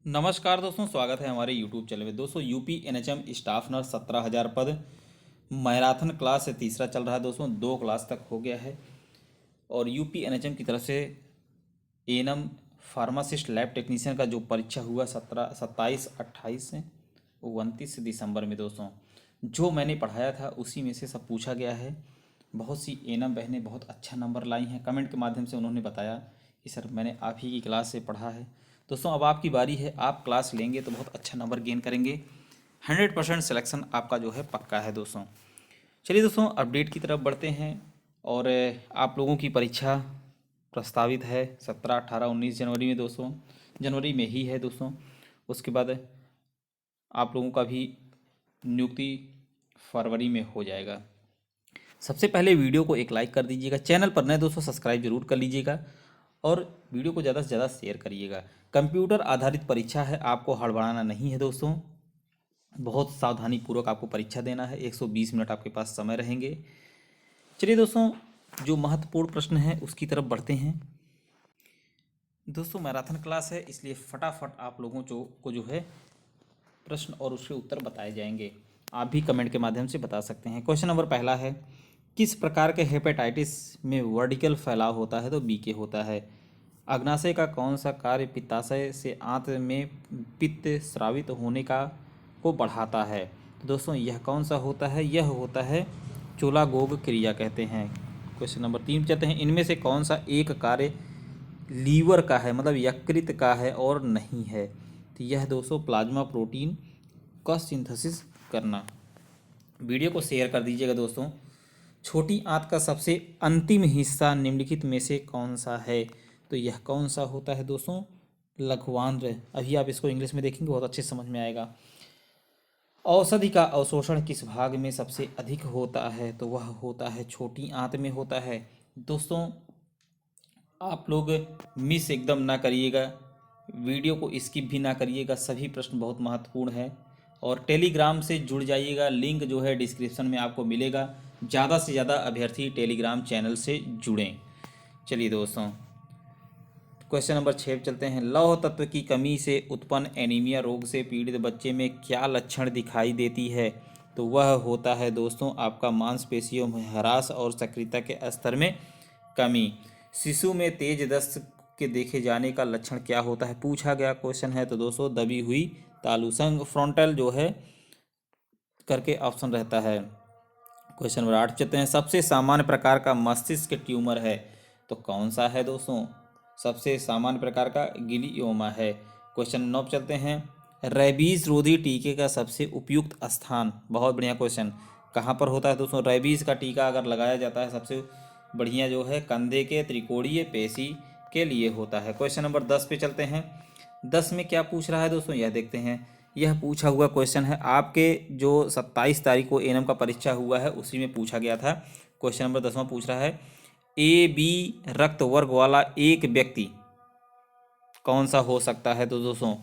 नमस्कार दोस्तों, स्वागत है हमारे YouTube चैनल में। दोस्तों यूपी एनएचएम स्टाफ नर्स 17,000 पद मैराथन क्लास से तीसरा चल रहा है। दोस्तों 2 क्लास तक हो गया है और यूपी एनएचएम की तरफ से एएनएम फार्मासिस्ट लैब टेक्नीशियन का जो परीक्षा हुआ 27 से 29 दिसंबर में। दोस्तों जो मैंने पढ़ाया था उसी में से सब पूछा गया है। बहुत सी एएनएम बहनें बहुत अच्छा नंबर लाई हैं। कमेंट के माध्यम से उन्होंने बताया कि सर मैंने आप ही की क्लास से पढ़ा है। दोस्तों अब आपकी बारी है, आप क्लास लेंगे तो बहुत अच्छा नंबर गेन करेंगे। 100% सिलेक्शन आपका जो है पक्का है। दोस्तों चलिए दोस्तों अपडेट की तरफ बढ़ते हैं। और आप लोगों की परीक्षा प्रस्तावित है 17, 18, 19 जनवरी में। दोस्तों जनवरी में ही है दोस्तों। उसके बाद आप लोगों का भी नियुक्ति फरवरी में हो जाएगा। सबसे पहले वीडियो को एक लाइक कर दीजिएगा, चैनल पर नए दोस्तों सब्सक्राइब जरूर कर लीजिएगा और वीडियो को ज़्यादा से ज़्यादा शेयर करिएगा। कंप्यूटर आधारित परीक्षा है, आपको हड़बड़ाना नहीं है दोस्तों। बहुत सावधानी पूर्वक आपको परीक्षा देना है। 120 मिनट आपके पास समय रहेंगे। चलिए दोस्तों जो महत्वपूर्ण प्रश्न है उसकी तरफ बढ़ते हैं। दोस्तों मैराथन क्लास है इसलिए फटाफट आप लोगों को जो है प्रश्न और उसके उत्तर बताए जाएंगे। आप भी कमेंट के माध्यम से बता सकते हैं। क्वेश्चन नंबर पहला है, किस प्रकार के हेपेटाइटिस में वर्टिकल फैलाव होता है? तो बी के होता है। अग्नाशय का कौन सा कार्य पित्ताशय से आंत में पित्त स्रावित होने का को बढ़ाता है? तो दोस्तों यह कौन सा होता है? यह होता है चोलागोग क्रिया कहते हैं। क्वेश्चन नंबर 3 चलते हैं, इनमें से कौन सा एक कार्य लीवर का है, मतलब यकृत का है और नहीं है? तो यह दोस्तों प्लाज्मा प्रोटीन का सिंथेसिस करना। वीडियो को शेयर कर दीजिएगा दोस्तों। छोटी आंत का सबसे अंतिम हिस्सा निम्नलिखित में से कौन सा है? तो यह कौन सा होता है दोस्तों? लघ्वांत्र। अभी आप इसको इंग्लिश में देखेंगे बहुत अच्छे समझ में आएगा। औषधि का अवशोषण किस भाग में सबसे अधिक होता है? तो वह होता है छोटी आंत में होता है। दोस्तों आप लोग मिस एकदम ना करिएगा, वीडियो को स्किप भी ना करिएगा, सभी प्रश्न बहुत महत्वपूर्ण है। और टेलीग्राम से जुड़ जाइएगा, लिंक जो है डिस्क्रिप्शन में आपको मिलेगा। ज़्यादा से ज़्यादा अभ्यर्थी टेलीग्राम चैनल से जुड़ें। चलिए दोस्तों क्वेश्चन नंबर 6 चलते हैं। लौह तत्व की कमी से उत्पन्न एनीमिया रोग से पीड़ित बच्चे में क्या लक्षण दिखाई देती है? तो वह होता है दोस्तों आपका मांसपेशियों में ह्रास और सक्रियता के स्तर में कमी। शिशु में तेज दस्त के देखे जाने का लक्षण क्या होता है? पूछा गया क्वेश्चन है। तो दोस्तों दबी हुई तालुसंग फ्रंटल जो है करके ऑप्शन रहता है। क्वेश्चन नंबर 8 चलते हैं, सबसे सामान्य प्रकार का मस्तिष्क ट्यूमर है तो कौन सा है? दोस्तों सबसे सामान्य प्रकार का गिलियोमा है। क्वेश्चन 9 चलते हैं, रेबीज रोधी टीके का सबसे उपयुक्त स्थान। बहुत बढ़िया क्वेश्चन, कहाँ पर होता है दोस्तों? रेबीज का टीका अगर लगाया जाता है सबसे बढ़िया जो है कंधे के त्रिकोणीय पेशी के लिए होता है। क्वेश्चन नंबर 10 पे चलते हैं। 10 में क्या पूछ रहा है दोस्तों, यह देखते हैं। यह पूछा हुआ क्वेश्चन है, आपके जो 27 तारीख को एएनएम का परीक्षा हुआ है उसी में पूछा गया था। क्वेश्चन नंबर 10वां पूछ रहा है, ए बी रक्त वर्ग वाला एक व्यक्ति कौन सा हो सकता है? तो दोस्तों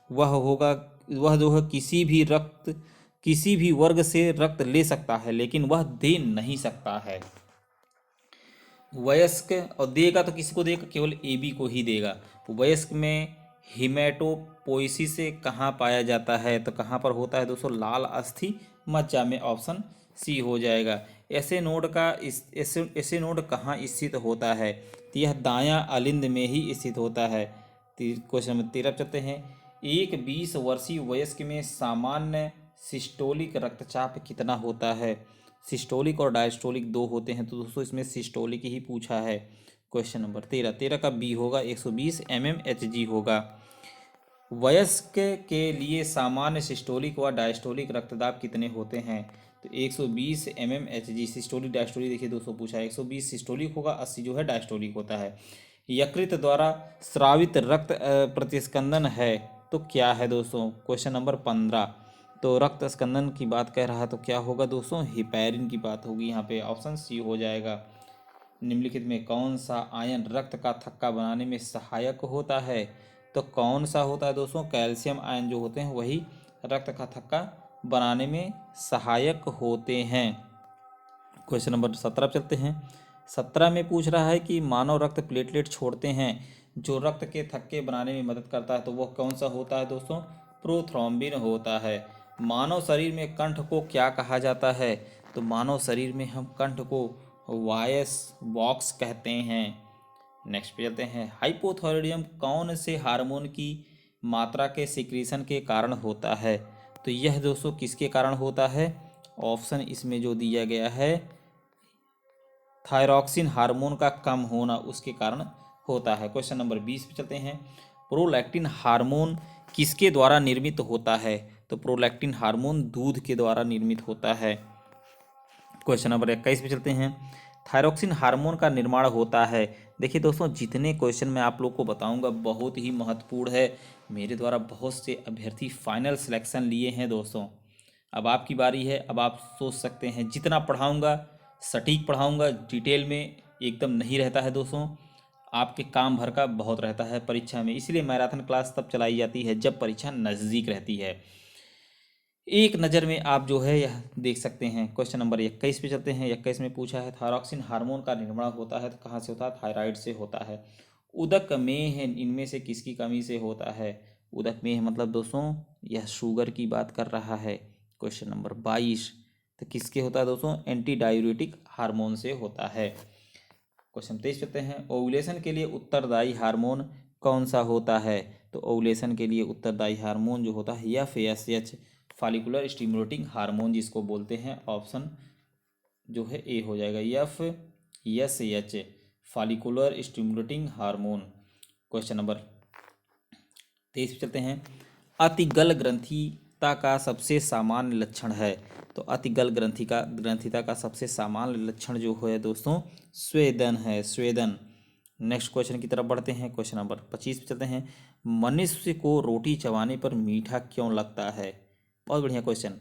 वह जो है किसी भी वर्ग से रक्त ले सकता है लेकिन वह दे नहीं सकता है। वयस्क और देगा तो किसी को देगा? केवल ए बी को ही देगा। वयस्क में हिमेटोपोइसिस से कहाँ पाया जाता है? तो कहाँ पर होता है दोस्तों? लाल अस्थि मज्जा में। ऑप्शन सी हो जाएगा। ऐसे नोड कहाँ स्थित होता है? तो यह दायां अलिंद में ही स्थित होता है। क्वेश्चन नंबर 13 चलते हैं, एक 20 वर्षीय वयस्क में सामान्य सिस्टोलिक रक्तचाप कितना होता है? सिस्टोलिक और डायस्टोलिक दो होते हैं तो दोस्तों इसमें सिस्टोलिक ही पूछा है। क्वेश्चन नंबर 13 का बी होगा, 120 mmHg होगा। वयस्क के लिए सामान्य सिस्टोलिक व डायस्टोलिक रक्तदाब कितने होते हैं? तो 120 mmHg। सिस्टोलिक डायस्टोलिक देखिए दोस्तों पूछा है, 120 सिस्टोलिक होगा, 80 जो है डायस्टोलिक होता है। यकृत द्वारा स्रावित रक्त प्रतिस्पंदन है तो क्या है दोस्तों? Question number 15। तो रक्त स्कंदन की बात कह रहा है तो क्या होगा दोस्तों? हिपैरिन की बात होगी। यहाँ पे ऑप्शन सी हो जाएगा। निम्नलिखित में कौन सा आयन रक्त का थक्का बनाने में सहायक होता है? तो कौन सा होता है दोस्तों? कैल्शियम आयन जो होते हैं वही रक्त का थक्का बनाने में सहायक होते हैं। क्वेश्चन नंबर 17 चलते हैं। 17 में पूछ रहा है कि मानव रक्त प्लेटलेट छोड़ते हैं जो रक्त के थक्के बनाने में मदद करता है, तो वह कौन सा होता है दोस्तों? प्रोथ्रोम्बिन होता है। मानव शरीर में कंठ को क्या कहा जाता है? तो मानव शरीर में हम कंठ को वायस बॉक्स कहते हैं। नेक्स्ट पे चलते हैं। हाइपोथायरॉयडिज्म कौन से हार्मोन की मात्रा के सिक्रीशन के कारण होता है? तो यह दोस्तों किसके कारण होता है? ऑप्शन इसमें जो दिया गया है, थायरॉक्सिन हार्मोन का कम होना, उसके कारण होता है। क्वेश्चन नंबर 20 पे चलते हैं। प्रोलैक्टिन हार्मोन किसके द्वारा निर्मित होता है? तो प्रोलैक्टिन हार्मोन दूध के द्वारा निर्मित होता है। क्वेश्चन नंबर 21 पे चलते हैं। थायरॉक्सिन हार्मोन का निर्माण होता है। देखिए दोस्तों, जितने क्वेश्चन मैं आप लोग को बताऊंगा बहुत ही महत्वपूर्ण है। मेरे द्वारा बहुत से अभ्यर्थी फाइनल सिलेक्शन लिए हैं दोस्तों। अब आपकी बारी है। अब आप सोच सकते हैं जितना पढ़ाऊंगा सटीक पढ़ाऊंगा, डिटेल में एकदम नहीं रहता है दोस्तों। आपके काम भर का बहुत रहता है परीक्षा में, इसलिए मैराथन क्लास तब चलाई जाती है जब परीक्षा नज़दीक रहती है। एक नज़र में आप जो है यह देख सकते हैं। क्वेश्चन नंबर 21 पे चलते हैं। 21 में पूछा है थायरॉक्सिन हार्मोन का निर्माण होता है तो कहाँ से होता है? थायराइड से होता है। उदक में है इनमें से किसकी कमी से होता है? उदक में मतलब दोस्तों यह शुगर की बात कर रहा है। क्वेश्चन नंबर 22, तो किसके होता है दोस्तों? एंटी डायूरेटिक हार्मोन से होता है। क्वेश्चन 23 चलते हैं। ओव्यूलेशन के लिए उत्तरदायी हार्मोन कौन सा होता है? तो ओव्यूलेशन के लिए उत्तरदायी हार्मोन जो होता है FSH, फॉलिकुलर स्टिमुलेटिंग हार्मोन जिसको बोलते हैं। ऑप्शन जो है ए हो जाएगा, FSH, follicular stimulating hormone. Question number 23 पे चलते हैं। अतिगल ग्रंथिता का सबसे सामान्य लक्षण है। तो अतिगल ग्रंथिता का सबसे सामान्य लक्षण जो है दोस्तों स्वेदन है, स्वेदन। नेक्स्ट क्वेश्चन की तरफ बढ़ते हैं। क्वेश्चन नंबर 25 पे चलते हैं। मनुष्य को रोटी चबाने पर मीठा क्यों लगता है? बहुत बढ़िया क्वेश्चन।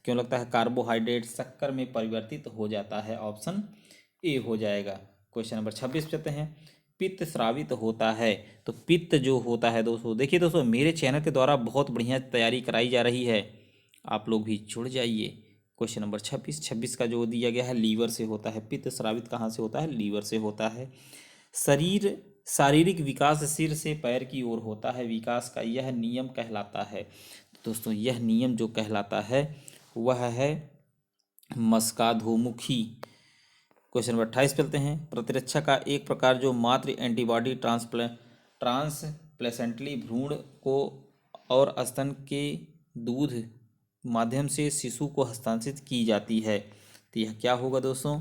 क्यों लगता है? कार्बोहाइड्रेट शक्कर में परिवर्तित हो जाता है। ऑप्शन ए हो जाएगा। क्वेश्चन नंबर 26 पे चलते हैं। पित्त स्रावित होता है। तो पित्त जो होता है दोस्तों, देखिए दोस्तों मेरे चैनल के द्वारा बहुत बढ़िया तैयारी कराई जा रही है, आप लोग भी जुड़ जाइए। क्वेश्चन नंबर 26 का जो दिया गया है, लीवर से होता है। पित्त स्रावित कहाँ से होता है? लीवर से होता है। शारीरिक विकास सिर से पैर की ओर होता है। विकास का यह नियम कहलाता है। तो दोस्तों यह नियम जो कहलाता है वह है मस्काधोमुखी। क्वेश्चन नंबर 28 चलते हैं। प्रतिरक्षा का एक प्रकार जो मातृ एंटीबॉडी ट्रांसप्लेसेंटली भ्रूण को और स्तन के दूध माध्यम से शिशु को हस्तांतरित की जाती है, तो यह क्या होगा दोस्तों?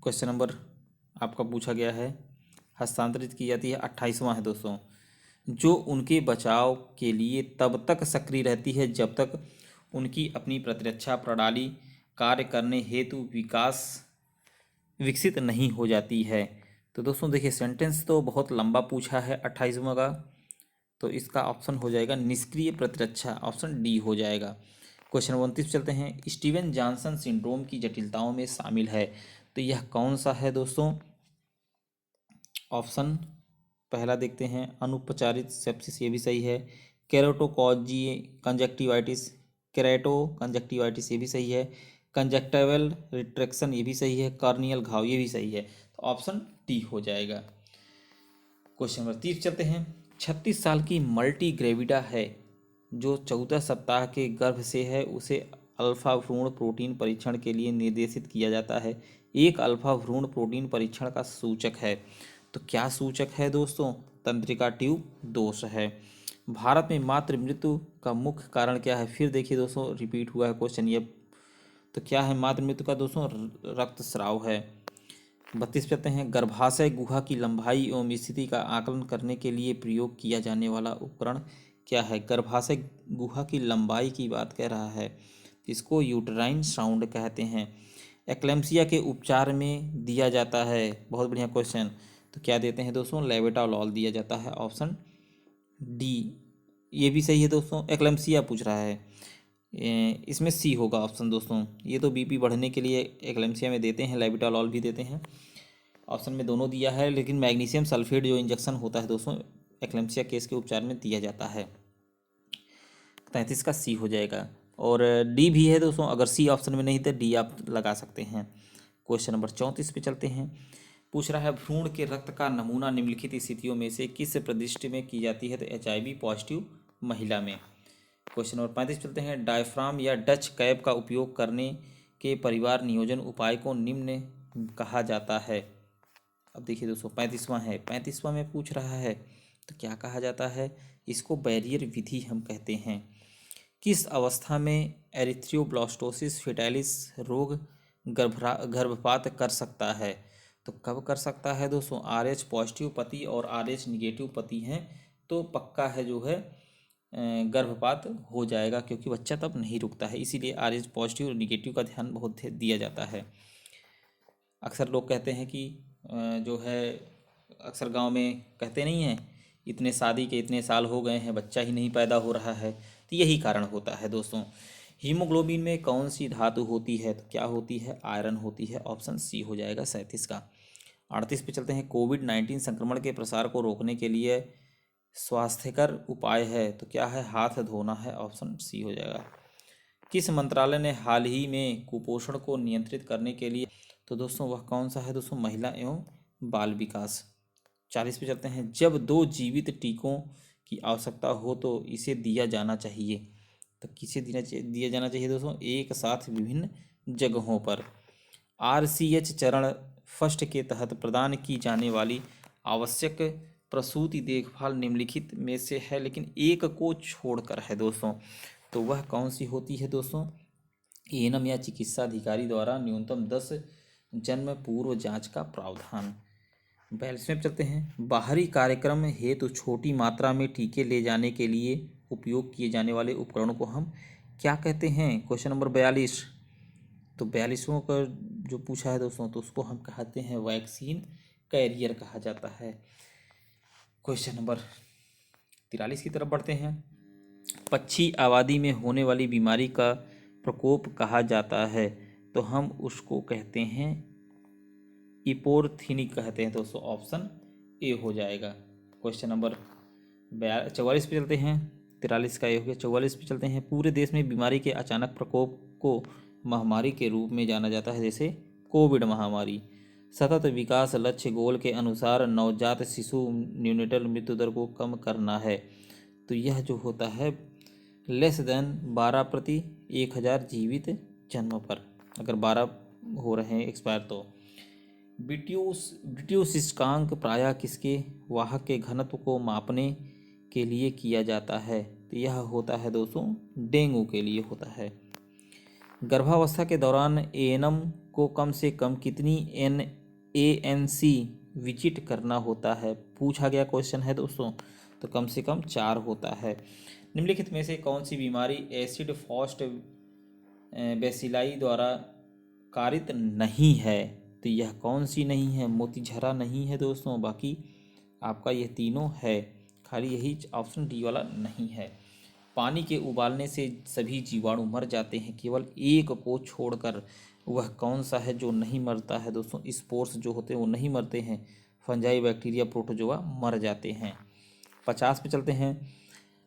क्वेश्चन नंबर आपका पूछा गया है, हस्तांतरित की जाती है, 28वां है दोस्तों। जो उनके बचाव के लिए तब तक सक्रिय रहती है जब तक उनकी अपनी प्रतिरक्षा प्रणाली कार्य करने हेतु विकसित नहीं हो जाती है। तो दोस्तों देखिए सेंटेंस तो बहुत लंबा पूछा है 28वां का, तो इसका ऑप्शन हो जाएगा निष्क्रिय प्रतिरक्षा। ऑप्शन डी हो जाएगा। क्वेश्चन 29 चलते हैं। स्टीवन जॉनसन सिंड्रोम की जटिलताओं में शामिल है, तो यह कौन सा है दोस्तों? ऑप्शन पहला देखते हैं। अनुपचारित सेप्सिस, ये भी सही है। केराटोकॉजी कंजक्टिवाइटिस, केराटो कंजक्टिवाइटिस, ये भी सही है। कंजक्टिवल रिट्रैक्शन, ये भी सही है। कार्नियल घाव, ये भी सही है। तो ऑप्शन डी हो जाएगा। क्वेश्चन नंबर 30 चलते हैं। 36 साल की मल्टी ग्रेविडा है जो 14 सप्ताह के गर्भ से है, उसे अल्फा भ्रूण प्रोटीन परीक्षण के लिए निर्देशित किया जाता है। एक अल्फा भ्रूण प्रोटीन परीक्षण का सूचक है, तो क्या सूचक है दोस्तों? तंत्रिका ट्यूब दोष है। भारत में मातृ मृत्यु का मुख्य कारण क्या है? फिर देखिए दोस्तों रिपीट हुआ है क्वेश्चन ये, तो क्या है मातृ मृत्यु का दोस्तों? रक्तस्राव है। 32 कहते हैं। गर्भाशय गुहा की लंबाई एवं स्थिति का आकलन करने के लिए प्रयोग किया जाने वाला उपकरण क्या है? गर्भाशय गुहा की लंबाई की बात कह रहा है, इसको यूटराइन साउंड कहते हैं। एक्लेम्सिया के उपचार में दिया जाता है, बहुत बढ़िया क्वेश्चन, तो क्या देते हैं दोस्तों? लेवेटालॉल दिया जाता है। ऑप्शन डी ये भी सही है दोस्तों। एक्लेम्सिया पूछ रहा है, इसमें सी होगा ऑप्शन दोस्तों। ये तो बीपी बढ़ने के लिए एक्लेम्सिया में देते हैं, लेविटालॉल भी देते हैं। ऑप्शन में दोनों दिया है, लेकिन मैग्नीशियम सल्फेट जो इंजेक्शन होता है दोस्तों एक्लेम्सिया केस के उपचार में दिया जाता है। 33 का सी हो जाएगा। और डी भी है दोस्तों, अगर सी ऑप्शन में नहीं तो डी आप लगा सकते हैं। क्वेश्चन नंबर 34 पे चलते हैं। पूछ रहा है भ्रूण के रक्त का नमूना निम्नलिखित स्थितियों में से किस प्रविष्टि में की जाती है, तो HIV पॉजिटिव महिला में। क्वेश्चन नंबर 35 चलते हैं। डायफ्राम या डच कैप का उपयोग करने के परिवार नियोजन उपाय को निम्न कहा जाता है। अब देखिए दोस्तों 35वां है, 35वां में पूछ रहा है तो क्या कहा जाता है, इसको बैरियर विधि हम कहते हैं। किस अवस्था में एरिथ्रोब्लास्टोसिस फेटालिस रोग गर्भपात कर सकता है, तो कब कर सकता है दोस्तों, RH पॉजिटिव पति और RH निगेटिव पति हैं तो पक्का है जो है गर्भपात हो जाएगा, क्योंकि बच्चा तब नहीं रुकता है, इसीलिए RH पॉजिटिव और निगेटिव का ध्यान बहुत दिया जाता है। अक्सर लोग कहते हैं कि जो है अक्सर गांव में कहते नहीं हैं, इतने शादी के इतने साल हो गए हैं बच्चा ही नहीं पैदा हो रहा है, तो यही कारण होता है दोस्तों। हीमोग्लोबिन में कौन सी धातु होती है, तो क्या होती है, आयरन होती है, ऑप्शन सी हो जाएगा 37 का। 38 पे चलते हैं। कोविड-19 संक्रमण के प्रसार को रोकने के लिए स्वास्थ्यकर उपाय है, तो क्या है, हाथ धोना है, ऑप्शन सी हो जाएगा। किस मंत्रालय ने हाल ही में कुपोषण को नियंत्रित करने के लिए, तो दोस्तों वह कौन सा है दोस्तों, महिला एवं बाल विकास। 40 पे चलते हैं। जब 2 जीवित टीकों की आवश्यकता हो तो इसे दिया जाना चाहिए, तो किसे दिया जाना चाहिए दोस्तों, एक साथ विभिन्न जगहों पर। RCH चरण फर्स्ट के तहत प्रदान की जाने वाली आवश्यक प्रसूति देखभाल निम्नलिखित में से है लेकिन एक को छोड़कर है दोस्तों, तो वह कौन सी होती है दोस्तों, एएनएम या चिकित्सा अधिकारी द्वारा न्यूनतम 10 जन्म पूर्व जांच का प्रावधान। 42 में चलते हैं। बाहरी कार्यक्रम हेतु छोटी मात्रा में टीके ले जाने के लिए उपयोग किए जाने वाले उपकरणों को हम क्या कहते हैं, क्वेश्चन नंबर 42। तो 42वां का जो पूछा है दोस्तों, तो उसको हम कहते हैं वैक्सीन कैरियर कहा जाता है। क्वेश्चन नंबर 43 की तरफ बढ़ते हैं। पक्षी आबादी में होने वाली बीमारी का प्रकोप कहा जाता है, तो हम उसको कहते हैं इपोरथिनिक कहते हैं दोस्तों, ऑप्शन ए हो जाएगा। क्वेश्चन नंबर 44 पे चलते हैं। 43 का ए हो गया। 44 पे चलते हैं। पूरे देश में बीमारी के अचानक प्रकोप को महामारी के रूप में जाना जाता है, जैसे कोविड महामारी। सतत विकास लक्ष्य गोल के अनुसार नवजात शिशु न्यूनेटल मृत्यु दर को कम करना है, तो यह जो होता है लेस देन 12 प्रति 1000 जीवित जन्म पर, अगर 12 हो रहे हैं एक्सपायर तो। ब्रिटिश सूचकांक प्रायः किसके वाहक के घनत्व को मापने के लिए किया जाता है, तो यह होता है दोस्तों डेंगू के लिए होता है। गर्भावस्था के दौरान एएनएम को कम से कम कितनी ANC विजिट करना होता है, पूछा गया क्वेश्चन है दोस्तों, तो कम से कम 4 होता है। निम्नलिखित में से कौन सी बीमारी एसिड फास्ट बेसिलाई द्वारा कारित नहीं है, तो यह कौन सी नहीं है, मोतीझरा नहीं है दोस्तों, बाकी आपका यह तीनों है, खाली यही ऑप्शन डी वाला नहीं है। पानी के उबालने से सभी जीवाणु मर जाते हैं, केवल एक को छोड़कर, वह कौन सा है जो नहीं मरता है दोस्तों, स्पोर्स जो होते हैं वो नहीं मरते हैं, फंजाई बैक्टीरिया प्रोटोजोआ मर जाते हैं। 50 पे चलते हैं।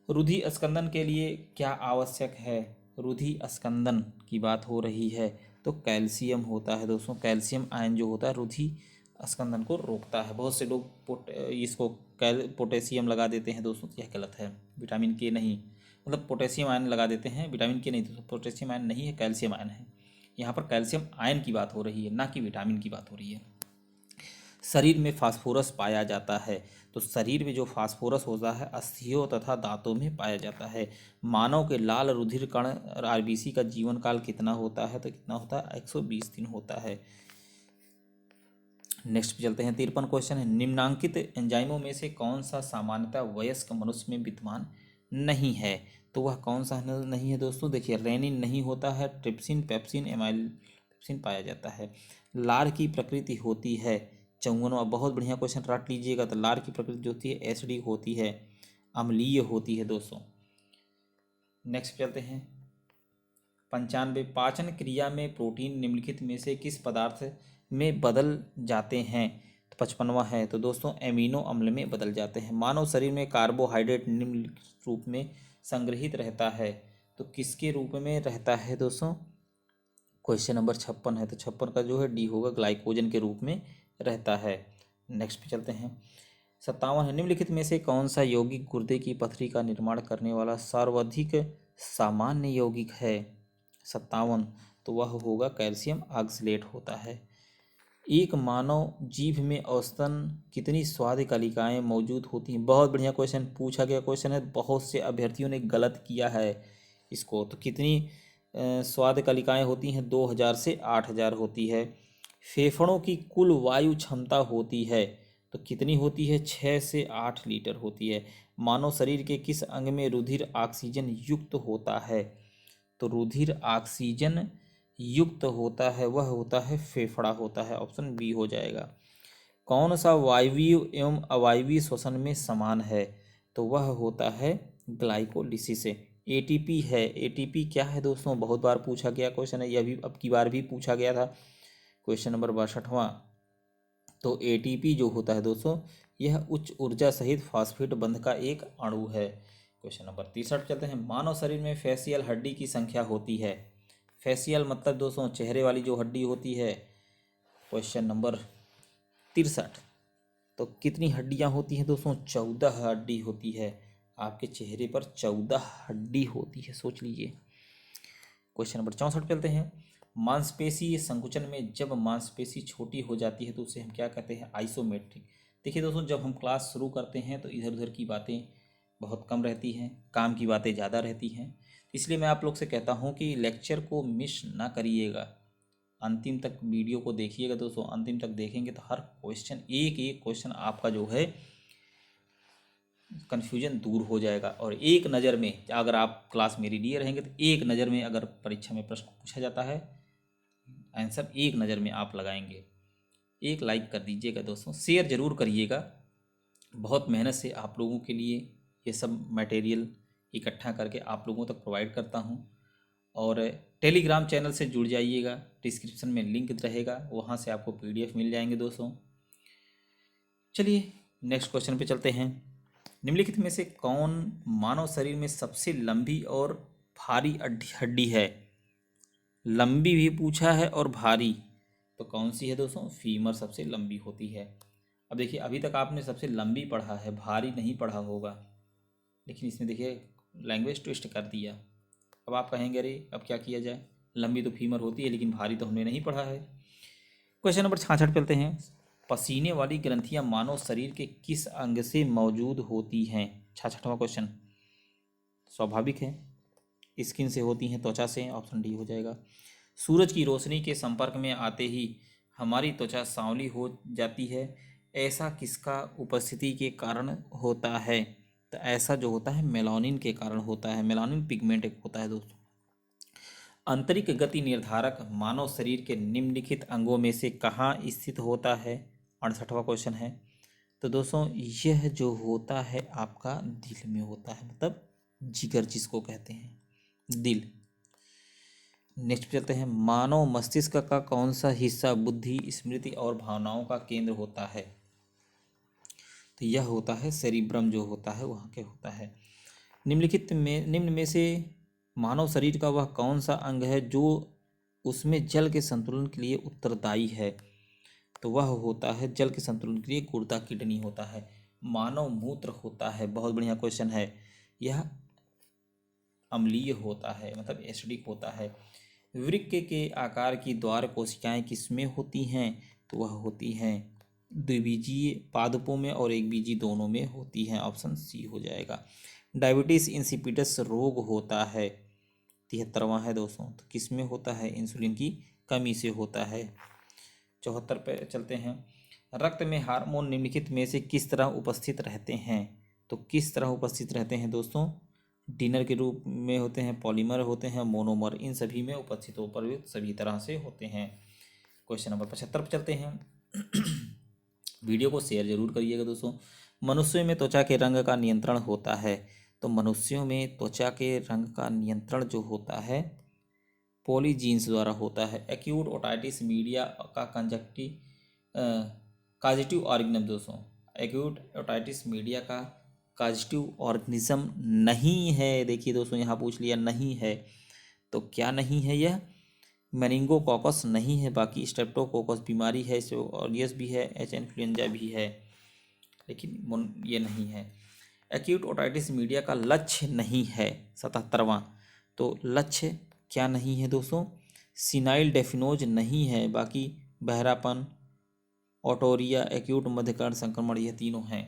रुधि स्कंदन के लिए क्या आवश्यक है, रुधि स्कंदन की बात हो रही है, तो कैल्शियम होता है दोस्तों, कैल्शियम आयन जो होता है रुधि स्कंदन को रोकता है। बहुत से लोग इसको पोटेशियम लगा देते हैं दोस्तों, यह गलत है, विटामिन के नहीं, मतलब पोटेशियम आयन लगा देते हैं, विटामिन के नहीं दोस्तों, पोटेशियम आयन नहीं है, कैल्शियम आयन है। यहाँ पर कैल्शियम आयन की बात हो रही है, ना कि विटामिन की बात हो रही है। शरीर में फास्फोरस पाया जाता है, तो शरीर में जो फास्फोरस होता है अस्थियों तथा दांतों में पाया जाता है। मानव के लाल रुधिर कण RBC का जीवन काल कितना होता है, तो कितना होता है, 120 दिन होता है। नेक्स्ट पे चलते हैं। 53 क्वेश्चन है। निम्नांकित एंजाइमों में से कौन सा सामान्यतः वयस्क मनुष्य में विद्यमान नहीं है, तो वह कौन सा नहीं है दोस्तों, देखिए रेनिन नहीं होता है, ट्रिप्सिन पेप्सिन एमाइलोपेप्सिन पाया जाता है। लार की प्रकृति होती है, 54वां बहुत बढ़िया क्वेश्चन रट लीजिएगा, तो लार की प्रकृति जो होती है एसिडिक होती है, अम्लीय होती है दोस्तों। नेक्स्ट चलते हैं। 95 पाचन क्रिया में प्रोटीन निम्नलिखित में से किस पदार्थ में बदल जाते हैं, तो 55वां है, तो दोस्तों एमिनो अम्ल में बदल जाते हैं। मानव शरीर में कार्बोहाइड्रेट निम्न रूप में संग्रहित रहता है, तो किसके रूप में रहता है दोस्तों, क्वेश्चन नंबर 56 है, तो 56 का जो है डी होगा, ग्लाइकोजन के रूप में रहता है। नेक्स्ट पे चलते हैं। 57 है, निम्नलिखित में से कौन सा यौगिक गुर्दे की पथरी का निर्माण करने वाला सर्वाधिक सामान्य यौगिक है? 57, तो वह होगा कैल्शियम ऑक्सलेट होता है। एक मानव जीभ में औसतन कितनी स्वाद कलिकाएं मौजूद होती हैं? बहुत बढ़िया क्वेश्चन पूछा गया क्वेश्चन है, बहुत से अभ्यर्थियों ने गलत किया है इसको। तो कितनी स्वाद कलिकाएं होती हैं? 2000 से 8000 होती है। फेफड़ों की कुल वायु क्षमता होती है तो कितनी होती है? 6 से 8 लीटर होती है। मानव शरीर के किस अंग में रुधिर ऑक्सीजन युक्त होता है? तो रुधिर ऑक्सीजन युक्त होता है वह होता है फेफड़ा होता है। ऑप्शन बी हो जाएगा। कौन सा वायवीय एवं अवायवीय श्वसन में समान है? तो वह होता है ग्लाइकोलिसिस। एटीपी है। एटीपी क्या है दोस्तों? बहुत बार पूछा गया क्वेश्चन है, यह भी अब की बार भी पूछा गया था, क्वेश्चन नंबर 62वां। तो एटीपी जो होता है दोस्तों, यह उच्च ऊर्जा सहित फास्फेट बंध का एक अणु है। क्वेश्चन नंबर 63 चलते हैं। मानव शरीर में फेसियल हड्डी की संख्या होती है। फेसियल मतलब दोस्तों चेहरे वाली जो हड्डी होती है। क्वेश्चन नंबर 63, तो कितनी हड्डियां होती हैं दोस्तों? 14 हड्डी होती है। आपके चेहरे पर 14 हड्डी होती है, सोच लीजिए। क्वेश्चन नंबर 64 चलते हैं। मांसपेशी संकुचन में जब मांसपेशी छोटी हो जाती है तो उसे हम क्या कहते हैं? आइसोमेट्रिक। देखिए दोस्तों, जब हम क्लास शुरू करते हैं तो इधर उधर की बातें बहुत कम रहती हैं, काम की बातें ज़्यादा रहती हैं। इसलिए मैं आप लोग से कहता हूँ कि लेक्चर को मिस ना करिएगा, अंतिम तक वीडियो को देखिएगा दोस्तों। अंतिम तक देखेंगे तो हर क्वेश्चन, एक एक क्वेश्चन आपका जो है कन्फ्यूजन दूर हो जाएगा। और एक नज़र में अगर आप क्लास मेरी लिए रहेंगे तो एक नज़र में अगर परीक्षा में प्रश्न पूछा जाता है, आंसर एक नज़र में आप लगाएंगे। एक लाइक कर दीजिएगा दोस्तों, शेयर ज़रूर करिएगा। बहुत मेहनत से आप लोगों के लिए ये सब मटेरियल इकट्ठा करके आप लोगों तक प्रोवाइड करता हूँ। और टेलीग्राम चैनल से जुड़ जाइएगा, डिस्क्रिप्शन में लिंक रहेगा, वहाँ से आपको पीडीएफ मिल जाएंगे दोस्तों। चलिए नेक्स्ट क्वेश्चन पे चलते हैं। निम्नलिखित में से कौन मानव शरीर में सबसे लंबी और भारी हड्डी है? लंबी भी पूछा है और भारी, तो कौन सी है दोस्तों? फीमर सबसे लंबी होती है। अब देखिए, अभी तक आपने सबसे लंबी पढ़ा है, भारी नहीं पढ़ा होगा, लेकिन इसमें देखिए लैंग्वेज ट्विस्ट कर दिया। अब आप कहेंगे अरे अब क्या किया जाए, लंबी तो फीमर होती है लेकिन भारी तो हमने नहीं पढ़ा है। क्वेश्चन नंबर 66 चलते हैं। पसीने वाली ग्रंथियां मानव शरीर के किस अंग से मौजूद होती हैं? 66वां क्वेश्चन। स्वाभाविक है, स्किन से होती हैं, त्वचा से। ऑप्शन डी हो जाएगा। सूरज की रोशनी के संपर्क में आते ही हमारी त्वचा सांवली हो जाती है, ऐसा किसका उपस्थिति के कारण होता है? तो ऐसा जो होता है मेलानिन के कारण होता है। मेलानिन पिगमेंट एक होता है दोस्तों। आंतरिक गति निर्धारक मानव शरीर के निम्नलिखित अंगों में से कहाँ स्थित होता है? 68वां क्वेश्चन है। तो दोस्तों यह जो होता है आपका दिल में होता है, मतलब जिगर जिसको कहते हैं, दिल। नेक्स्ट चलते हैं। मानव मस्तिष्क का कौन सा हिस्सा बुद्धि, स्मृति और भावनाओं का केंद्र होता है? तो यह होता है सेरिब्रम जो होता है वहाँ के होता है। निम्न में से मानव शरीर का वह कौन सा अंग है जो उसमें जल के संतुलन के लिए उत्तरदायी है? तो वह होता है जल के संतुलन के लिए गुर्दा किडनी होता है। मानव मूत्र होता है, बहुत बढ़िया क्वेश्चन है, यह अम्लीय होता है, मतलब एसिडिक होता है। वृक्क के आकार की द्वार कोशिकाएं किसमें होती हैं? तो वह होती हैं द्विबीजीय पादपों में और एक बीजी दोनों में होती हैं। ऑप्शन सी हो जाएगा। डायबिटीज इंसिपिडस रोग होता है, 73वां है दोस्तों, तो किस में होता है? इंसुलिन की कमी से होता है। 74 पे चलते हैं। रक्त में हार्मोन निम्नलिखित में से किस तरह उपस्थित रहते हैं? तो किस तरह उपस्थित रहते हैं दोस्तों? डिनर के रूप में होते हैं, पॉलीमर होते हैं, मोनोमर, इन सभी में उपस्थित होकर सभी तरह से होते हैं। क्वेश्चन नंबर 75 पर चलते हैं। वीडियो को शेयर जरूर करिएगा दोस्तों। मनुष्यों में त्वचा के रंग का नियंत्रण होता है, तो मनुष्यों में त्वचा के रंग का नियंत्रण जो होता है पॉलीजीन्स द्वारा होता है। एक्यूट ओटाइटिस मीडिया का काजिटिव ऑर्गेनिज्म दोस्तों, एक्यूट ओटाइटिस मीडिया का काजिटिव ऑर्गेनिज्म नहीं है। देखिए दोस्तों यहाँ पूछ लिया नहीं है, तो क्या नहीं है यह? मेनिंगोकोकस नहीं है, बाकी स्ट्रेप्टोकोकस बीमारी है, ऑरियस भी है, एच इन्फ्लुएंजा भी है, लेकिन ये नहीं है। एक्यूट ओटाइटिस मीडिया का लक्ष्य नहीं है। 77वां, तो लक्ष्य क्या नहीं है दोस्तों? सिनाइल डेफिनोज नहीं है, बाकी बहरापन, ओटोरिया, एक्यूट मध्यकर्ण संक्रमण, यह तीनों हैं।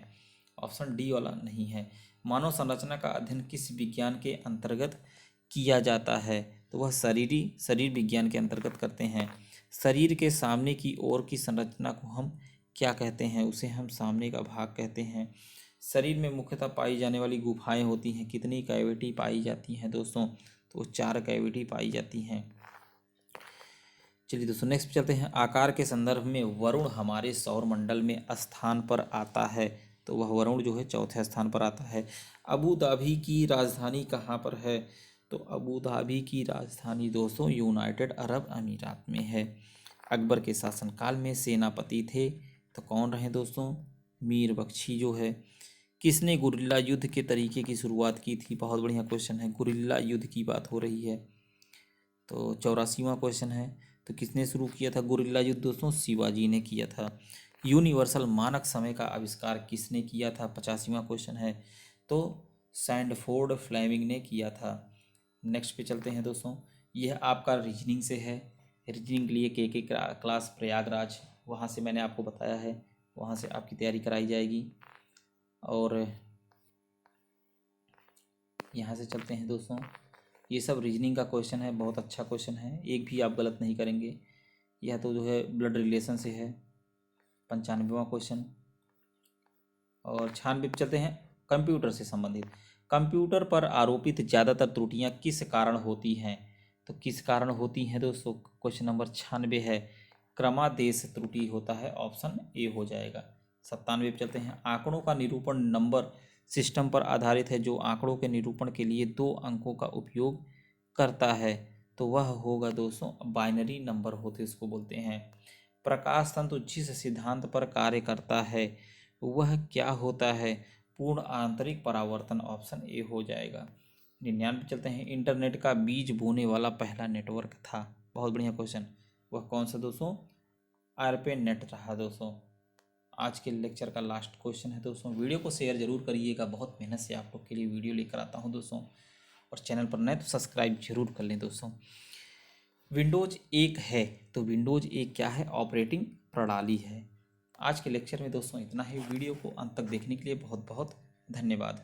ऑप्शन डी वाला नहीं है। मानव संरचना का अध्ययन किस विज्ञान के अंतर्गत किया जाता है? तो वह शरीर विज्ञान के अंतर्गत करते हैं। शरीर के सामने की ओर की संरचना को हम क्या कहते हैं? उसे हम सामने का भाग कहते हैं। शरीर में मुख्यतः पाई जाने वाली गुफाएं होती हैं, कितनी कैविटी पाई जाती हैं दोस्तों? तो 4 कैविटी पाई जाती हैं। चलिए दोस्तों नेक्स्ट पे चलते हैं। आकार के संदर्भ में वरुण हमारे सौर मंडल में स्थान पर आता है, तो वह वरुण जो है चौथे स्थान पर आता है। अबू धाबी की राजधानी कहाँ पर है? तो अबू धाबी की राजधानी दोस्तों यूनाइटेड अरब अमीरात में है। अकबर के शासनकाल में सेनापति थे तो कौन रहे दोस्तों? मीर बख्शी जो है। किसने गुरिल्ला युद्ध के तरीके की शुरुआत की थी? बहुत बढ़िया क्वेश्चन है, गुरिल्ला युद्ध की बात हो रही है। तो 84वां क्वेश्चन है, तो किसने शुरू किया था गुरिल्ला युद्ध दोस्तों? शिवाजी ने किया था। यूनिवर्सल मानक समय का आविष्कार किसने किया था? 85वां क्वेश्चन है, तो सैंडफोर्ड फ्लेमिंग ने किया था। नेक्स्ट पे चलते हैं दोस्तों, यह आपका रीजनिंग से है। रीजनिंग के लिए के क्लास प्रयागराज, वहाँ से मैंने आपको बताया है, वहाँ से आपकी तैयारी कराई जाएगी। और यहाँ से चलते हैं दोस्तों, ये सब रीजनिंग का क्वेश्चन है, बहुत अच्छा क्वेश्चन है, एक भी आप गलत नहीं करेंगे। यह तो जो है ब्लड रिलेशन से है, 95वां क्वेश्चन। और 96 पे चलते हैं, कंप्यूटर से संबंधित। कंप्यूटर पर आरोपित ज़्यादातर त्रुटियां किस कारण होती हैं? तो किस कारण होती हैं दोस्तों? क्वेश्चन नंबर 96 है, क्रमादेश त्रुटि होता है, ऑप्शन ए हो जाएगा। 97 पे चलते हैं। आंकड़ों का निरूपण नंबर सिस्टम पर आधारित है जो आंकड़ों के निरूपण के लिए 2 अंकों का उपयोग करता है, तो वह होगा दोस्तों बाइनरी नंबर होते उसको बोलते हैं। प्रकाश तंतु जिस सिद्धांत पर कार्य करता है वह क्या होता है? पूर्ण आंतरिक परावर्तन, ऑप्शन ए हो जाएगा। 99 चलते हैं। इंटरनेट का बीज बोने वाला पहला नेटवर्क था, बहुत बढ़िया क्वेश्चन, वह कौन सा दोस्तों? आरपे नेट रहा दोस्तों। आज के लेक्चर का लास्ट क्वेश्चन है दोस्तों। वीडियो को शेयर जरूर करिएगा, बहुत मेहनत से आप लोग के लिए वीडियो लेकर आता हूं दोस्तों। और चैनल पर नए तो सब्सक्राइब जरूर कर लें दोस्तों। विंडोज 1 है, तो विंडोज 1 क्या है? ऑपरेटिंग प्रणाली है। आज के लेक्चर में दोस्तों इतना ही। वीडियो को अंत तक देखने के लिए बहुत बहुत धन्यवाद।